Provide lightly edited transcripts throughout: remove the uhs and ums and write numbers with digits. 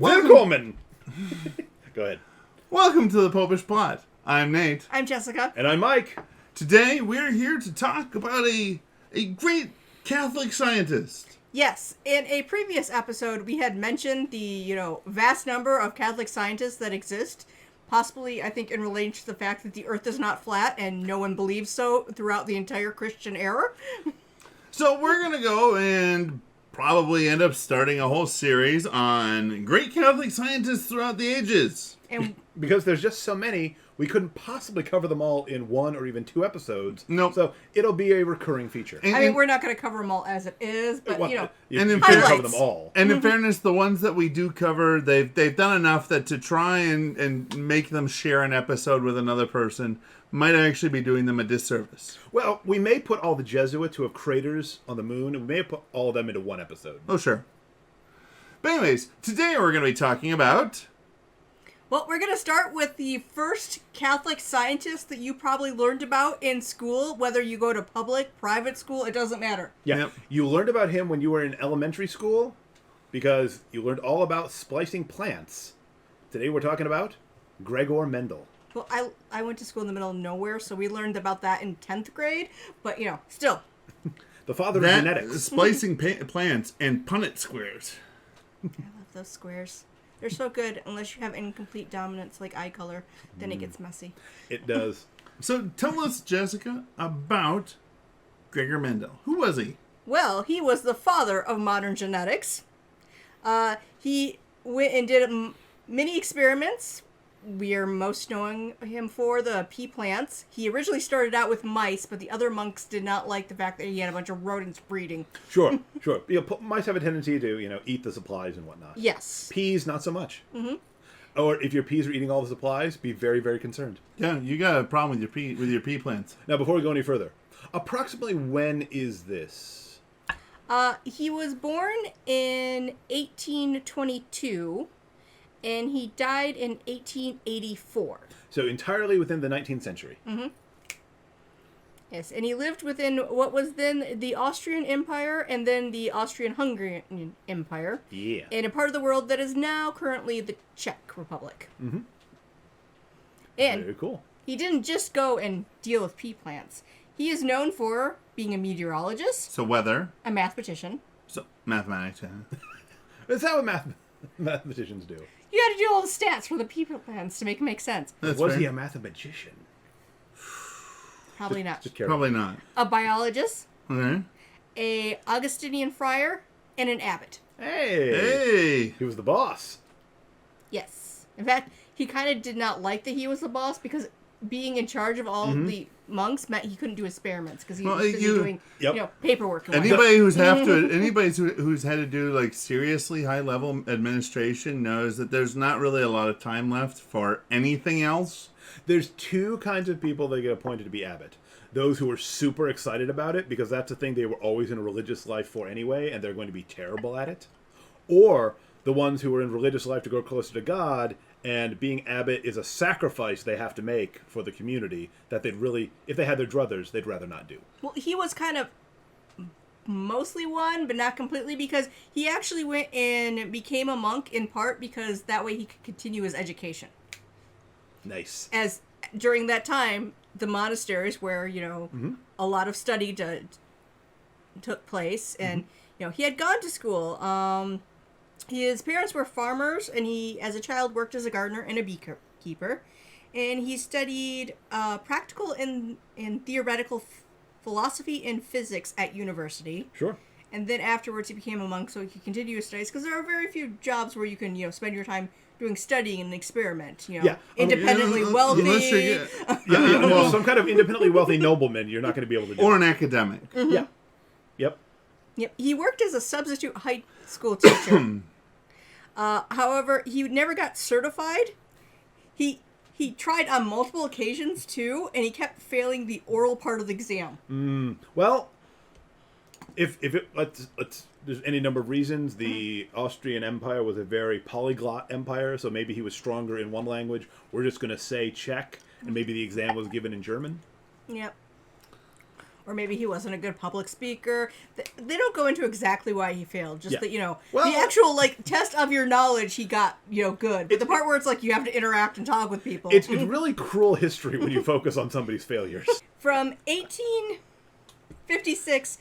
Willkommen! Go ahead. Welcome to the Popish plot. I'm Nate. I'm Jessica. And I'm Mike. Today we're here to talk about a great Catholic scientist. Yes, in a previous episode, we had mentioned the, vast number of Catholic scientists that exist. Possibly, I think, in relation to the fact that the Earth is not flat and no one believes so throughout the entire Christian era. So we're going to go and probably end up starting a whole series on great Catholic scientists throughout the ages. And Because there's just so many, we couldn't possibly cover them all in one or even two episodes. Nope. So it'll be a recurring feature. we're not going to cover them all as it is, but, You in can't fairness- cover them all. And in fairness, the ones that we do cover, they've done enough that to try and make them share an episode with another person might actually be doing them a disservice. Well, we may put all the Jesuits who have craters on the moon, and we may put all of them into one episode. Oh, sure. But anyways, today we're going to be talking about... Well, we're going to start with the first Catholic scientist that you probably learned about in school, whether you go to public, private school, it doesn't matter. Yeah, Yep. You learned about him when you were in elementary school because you learned all about splicing plants. Today we're talking about Gregor Mendel. Well, I went to school in the middle of nowhere, so we learned about that in 10th grade, but, still. The father of genetics. Splicing plants and Punnett squares. I love those squares. They're so good, unless you have incomplete dominance like eye color, then it gets messy. It does. So tell us, Jessica, about Gregor Mendel. Who was he? Well, he was the father of modern genetics. He went and did many experiments. We are most knowing him for the pea plants. He originally started out with mice, but the other monks did not like the fact that he had a bunch of rodents breeding. Sure. Mice have a tendency to, eat the supplies and whatnot. Yes. Peas, not so much. Mm-hmm. Or if your peas are eating all the supplies, be very, very concerned. Yeah, you got a problem with your pea plants. Now, before we go any further, approximately when is this? He was born in 1822, and he died in 1884. So entirely within the 19th century. Mm-hmm. Yes, and he lived within what was then the Austrian Empire and then the Austrian-Hungarian Empire. Yeah. In a part of the world that is now currently the Czech Republic. Mm-hmm. And very cool. he didn't just go and deal with pea plants. He is known for being a meteorologist, So weather, a mathematician. so mathematics. That's how mathematicians do. You got to do all the stats for the pea plants to make sense. That's Was fair. he a mathematician? Probably not. Just carry Probably not. A biologist, Okay. a Augustinian friar, and an abbot. on. Hey! Hey. He was the boss. Yes. In fact, he kind of did not like that he was the boss because being in charge of all the monks meant he couldn't do experiments because he was busy doing paperwork. And whatnot. Anybody who's had to do like seriously high level administration knows that there's not really a lot of time left for anything else. There's two kinds of people that get appointed to be abbot. Those who are super excited about it because that's the thing they were always in a religious life for anyway, and they're going to be terrible at it. Or the ones who are in religious life to go closer to God, and being abbot is a sacrifice they have to make for the community that they'd really, if they had their druthers, they'd rather not do. Well, he was kind of mostly one, but not completely, because he actually went and became a monk in part because that way he could continue his education. Nice. As during that time, the monasteries where, a lot of study took place, and, he had gone to school. His parents were farmers, and he, as a child, worked as a gardener and a beekeeper. And he studied practical and theoretical philosophy and physics at university. Sure. And then afterwards he became a monk so he could continue his studies, because there are very few jobs where you can, spend your time doing studying and experiment, independently wealthy. Unless you're, Well, some kind of independently wealthy nobleman, you're not going to be able to do or it. an academic. Mm-hmm. Yeah. Yep. Yep. He worked as a substitute high school teacher. However, he never got certified. He tried on multiple occasions too, and he kept failing the oral part of the exam. Well, if there's any number of reasons. The Austrian Empire was a very polyglot empire, so maybe he was stronger in one language. We're just going to say Czech, and maybe the exam was given in German. Yep. or maybe he wasn't a good public speaker. They don't go into exactly why he failed. Just that, the actual, test of your knowledge he got, good. But the part where it's like you have to interact and talk with people. It's really cruel history when you focus on somebody's failures. From 1856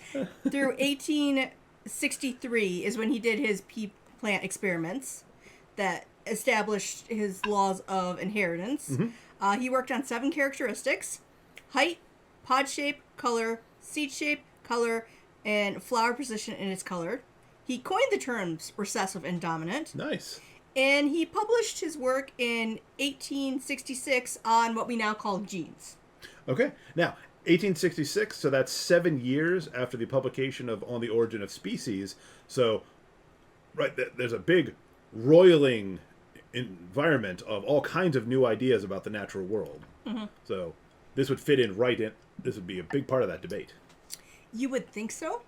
through 1863 is when he did his pea plant experiments that established his laws of inheritance. Mm-hmm. He worked on 7 characteristics: height, pod shape, color, seed shape, color, and flower position in its color. He coined the terms recessive and dominant. Nice. And he published his work in 1866 on what we now call genes. Okay. Now, 1866, so that's 7 years after the publication of On the Origin of Species. So, right, there's a big roiling environment of all kinds of new ideas about the natural world. Mm-hmm. So, this would fit in right in. This would be a big part of that debate. You would think so.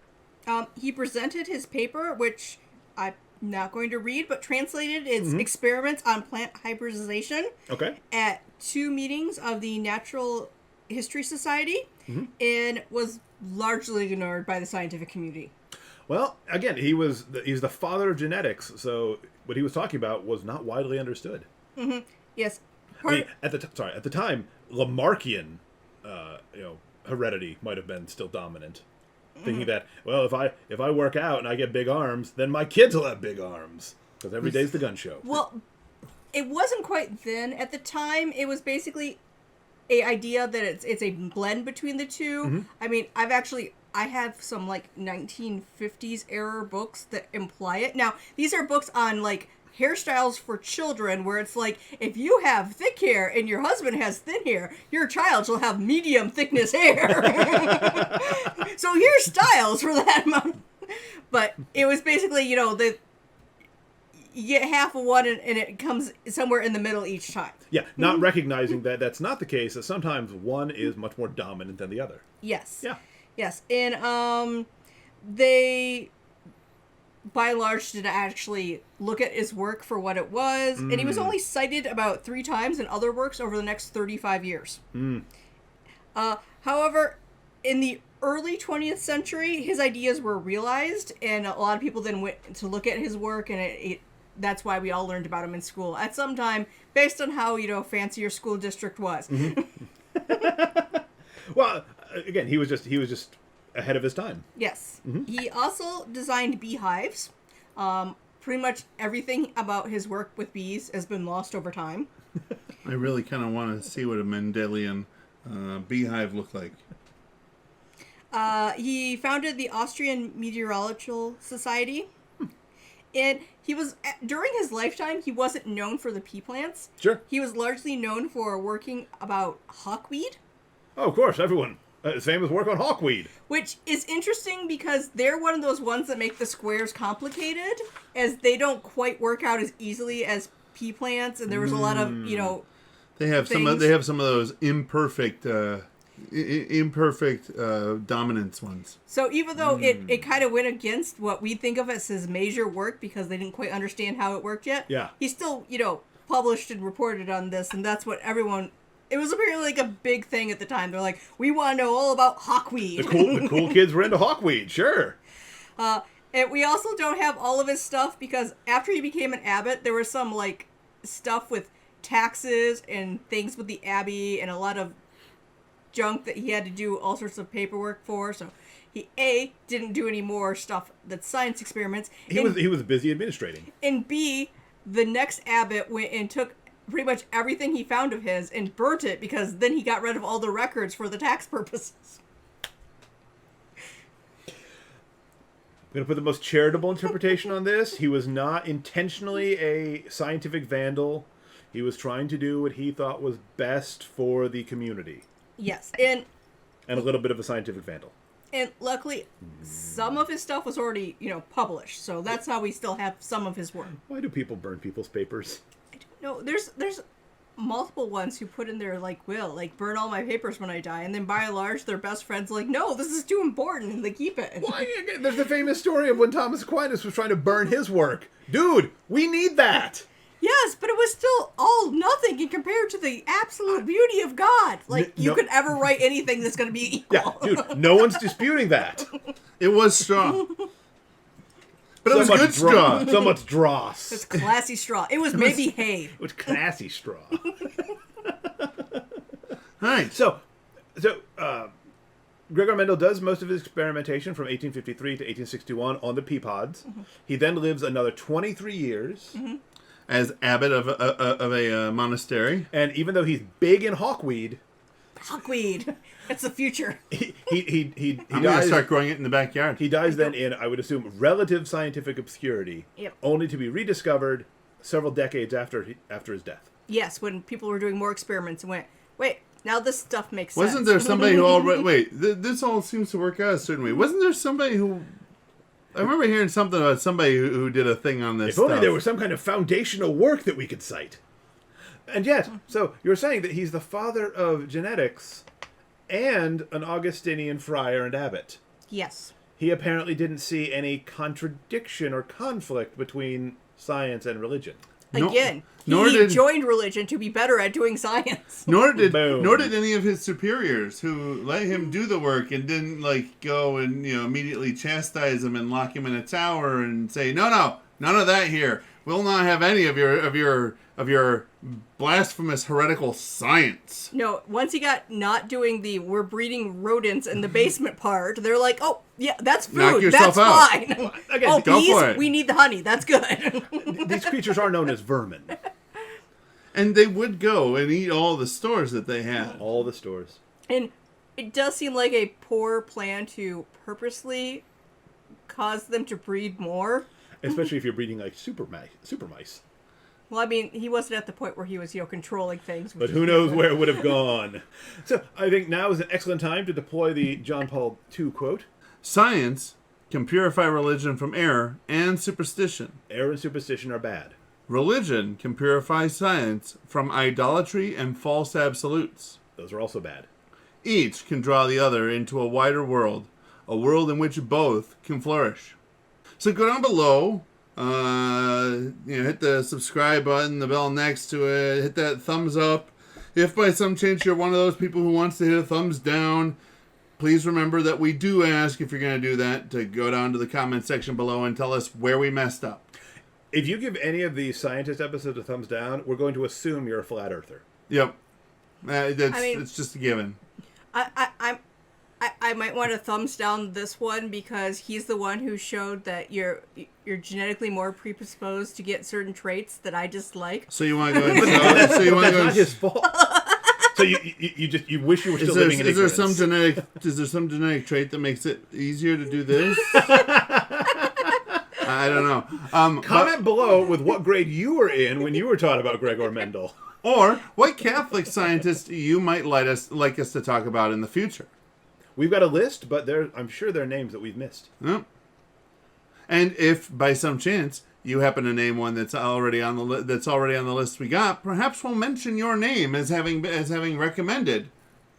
He presented his paper, which I'm not going to read, but translated its experiments on plant hybridization at 2 meetings of the Natural History Society, and was largely ignored by the scientific community. Well, again, he's the father of genetics, so what he was talking about was not widely understood. Mm-hmm. Yes. At the time, Lamarckian, heredity might have been still dominant. Thinking that, well, if I work out and I get big arms, then my kids will have big arms, because every day's the gun show. Well, it wasn't quite then. At the time, it was basically a idea that it's a blend between the two. Mm-hmm. I mean, I have some 1950s era books that imply it. Now, these are books on hairstyles for children, where it's if you have thick hair and your husband has thin hair, your child shall have medium thickness hair. So here's styles for that amount. But it was basically, you get half of one and it comes somewhere in the middle each time. Yeah, not recognizing that that's not the case, that sometimes one is much more dominant than the other. Yes. Yeah. Yes. And they, by and large, did actually look at his work for what it was. And he was only cited about 3 times in other works over the next 35 years. However, in the early 20th century, his ideas were realized, and a lot of people then went to look at his work, and that's why we all learned about him in school at some time, based on how, fancy your school district was. Mm-hmm. Well, again, he was just ahead of his time. Yes. Mm-hmm. He also designed beehives. Pretty much everything about his work with bees has been lost over time. I really kind of want to see what a Mendelian beehive looked like. He founded the Austrian Meteorological Society. And he was, during his lifetime, he wasn't known for the pea plants. Sure. He was largely known for working about hawkweed. Oh, of course, everyone. Famous work on hawkweed. Which is interesting because they're one of those ones that make the squares complicated, as they don't quite work out as easily as pea plants, and there was a lot of, They have things. some of those imperfect dominance ones. So even though it kind of went against what we think of as his major work because they didn't quite understand how it worked yet, he still, published and reported on this, and that's what everyone... It was apparently a big thing at the time. They're like, we want to know all about hawkweed. The cool kids were into hawkweed, sure. And we also don't have all of his stuff because after he became an abbot, there was some, stuff with taxes and things with the abbey and a lot of junk that he had to do all sorts of paperwork for. So he, A, didn't do any more stuff that's science experiments. He was busy administrating. And B, the next abbot went and took pretty much everything he found of his and burnt it because then he got rid of all the records for the tax purposes. I'm going to put the most charitable interpretation on this. He was not intentionally a scientific vandal. He was trying to do what he thought was best for the community. Yes, and a little bit of a scientific vandal. And luckily, some of his stuff was already, published. So that's how we still have some of his work. Why do people burn people's papers? I don't know. There's multiple ones who put in their, will, burn all my papers when I die. And then by and large, their best friends are like, no, this is too important. And they keep it. Why? There's the famous story of when Thomas Aquinas was trying to burn his work. Dude, we need that. Yes, but it was still all nothing in compared to the absolute beauty of God. Like, you no- could ever write anything that's going to be equal. Yeah, dude, no one's disputing that. It was straw. But it was much good straw. So much dross. It's classy straw. It was maybe hay. It was classy straw. Right. So, Gregor Mendel does most of his experimentation from 1853 to 1861 on the pea pods. Mm-hmm. He then lives another 23 years. Mm-hmm. As abbot of a monastery. And even though he's big in hawkweed, Hawkweed. It's the future. he I'm going to dies. start growing it in the backyard. He dies then in, I would assume, relative scientific obscurity, Yep. only to be rediscovered several decades after his death. Yes, when people were doing more experiments and went, wait, now this stuff makes sense. Wasn't there somebody who already... Wait, this all seems to work out a certain way. Wasn't there somebody who... I remember hearing something about somebody who did a thing on this If only stuff. there was some kind of foundational work that we could cite. And yet, so you're saying that he's the father of genetics and an Augustinian friar and abbot. Yes. He apparently didn't see any contradiction or conflict between science and religion. No- Again, nor he did- joined religion to be better at doing science. Nor did Boom. any of his superiors who let him do the work and didn't go and immediately chastise him and lock him in a tower and say no, none of that here. We'll not have any of your blasphemous heretical science. No, once he got not doing the we're breeding rodents in the basement part, they're like, oh, yeah, that's food. Knock yourself That's out. fine. Again, oh, go bees, for it. we need the honey. That's good. These creatures are known as vermin. And they would go and eat all the stores that they had. All the stores. And it does seem like a poor plan to purposely cause them to breed more. Especially if you're breeding like super mice. Well, I mean, he wasn't at the point where he was, controlling things. But who knows where it would have gone. So I think now is an excellent time to deploy the John Paul II quote. Science can purify religion from error and superstition. Error and superstition are bad. Religion can purify science from idolatry and false absolutes. Those are also bad. Each can draw the other into a wider world, a world in which both can flourish. So go down below, hit the subscribe button, the bell next to it, hit that thumbs up. If by some chance you're one of those people who wants to hit a thumbs down, please remember that we do ask, if you're going to do that, to go down to the comment section below and tell us where we messed up. If you give any of the scientist episodes a thumbs down, we're going to assume you're a flat earther. Yep. It's just a given. I might want to thumbs down this one because he's the one who showed that you're genetically more predisposed to get certain traits that I dislike. So you want to go and so you want to That's go not and his fault. So you wish you were still living in is there ignorance. some genetic trait that makes it easier to do this? I don't know. Comment below with what grade you were in when you were taught about Gregor Mendel. Or what Catholic scientist you might like us to talk about in the future. We've got a list, but I'm sure there are names that we've missed. Yep. And if by some chance you happen to name one that's already on the list we got, perhaps we'll mention your name as having recommended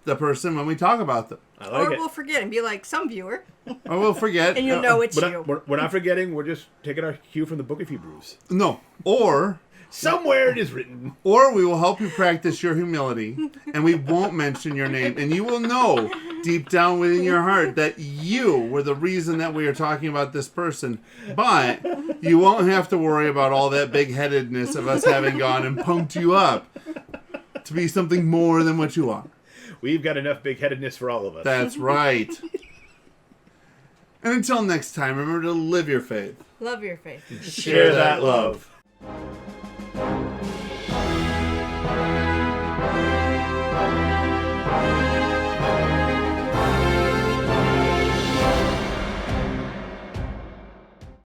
the person when we talk about them. I like Or it. we'll forget and be like, some viewer. Or we'll forget. And you'll know it's But you. we're not forgetting. We're just taking our cue from the Book of Hebrews. No. Or Somewhere it is written. Or we will help you practice your humility, and we won't mention your name. And you will know deep down within your heart that you were the reason that we are talking about this person. But you won't have to worry about all that big-headedness of us having gone and pumped you up to be something more than what you are. We've got enough big-headedness for all of us. That's right. And until next time, remember to live your faith. Love your faith. Share that love.